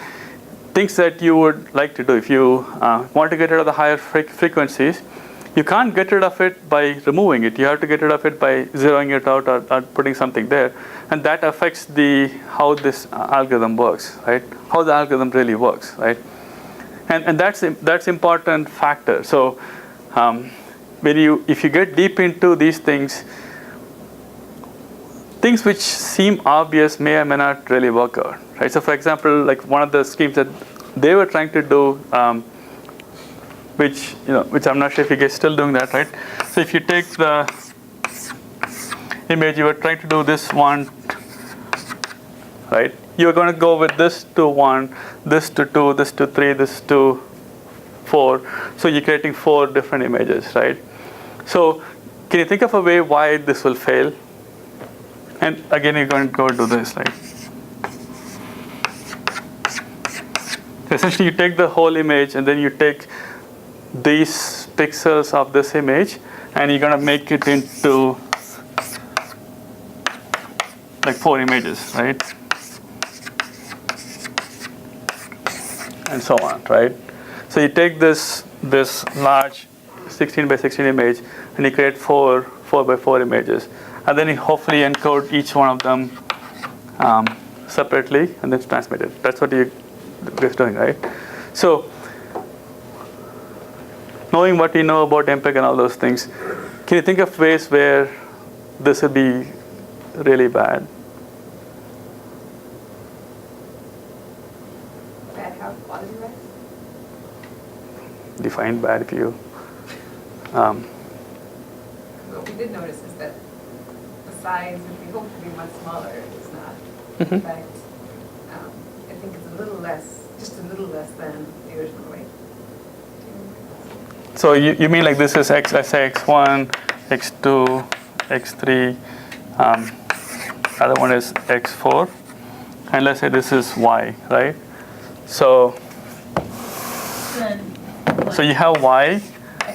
things that you would like to do, if you want to get rid of the higher frequencies, you can't get rid of it by removing it. You have to get rid of it by zeroing it out or putting something there. And that affects how this algorithm works, right? How the algorithm really works, right? And that's important factor. So if you get deep into these things which seem obvious may or may not really work out, right? So for example, like one of the schemes that they were trying to do, which I'm not sure if you guys still doing that, right? So if you take the image, you were trying to do this one, right? You're going to go with this to 1, this to 2, this to 3, this to 4. So you're creating 4 different images, right? So can you think of a way why this will fail? And again, you're going to go do this, right? So essentially, you take the whole image and then you take these pixels of this image and you're going to make it into like 4 images, right? And so on, right? So you take this large 16 by 16 image and you create 4 by 4 images, and then you hopefully encode each one of them separately and then transmit it. That's what you're doing, right? So knowing what you know about MPEG and all those things, can you think of ways where this would be really bad? Bad how quality wise? Define bad for you. What we did notice is that the size, if we hope to be much smaller, is not. In fact, I think it's just a little less than the original rate. So you mean like this is let's say x1, x2, x3, other one is x4, and let's say this is y, right? So you have y.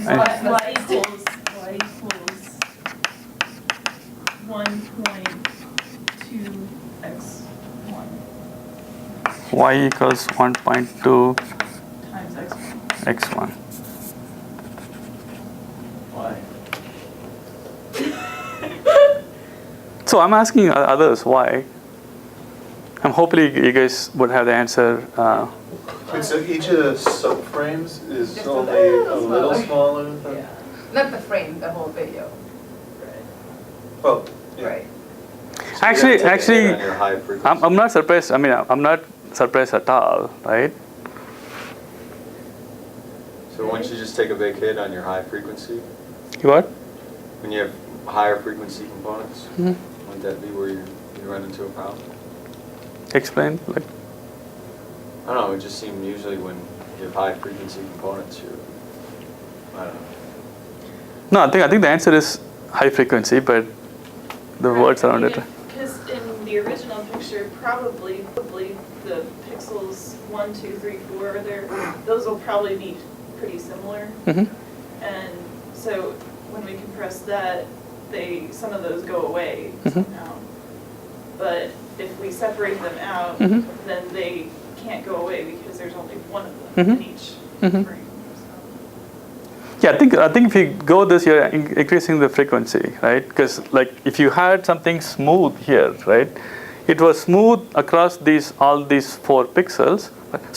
And y equals 1.2x1. Y equals 1.2 times x1. Why? So I'm asking others why. I'm hopefully you guys would have the answer. And so each of the subframes is Just a only a little little smaller. smaller than? Yeah. Not the frame, the whole video. Oh, yeah. Right. Actually, On your high frequency. I'm not surprised. I mean, I'm not surprised at all, right? So why don't you just take a big hit on your high frequency? You what? When you have higher frequency components, wouldn't that be where you run into a problem? Explain. Like. I don't know, it just seemed usually when you have high frequency components, I don't know. No, I think the answer is high frequency, but the words around it. Because in the original picture, probably the pixels 1, 2, 3, 4 those will probably be pretty similar. And so when we compress that, some of those go away somehow. But if we separate them out, then they can't go away because there's only one of them in each frame. Yeah, I think if you go this, you're increasing the frequency, right? Because like if you had something smooth here, right, it was smooth across all these 4 pixels.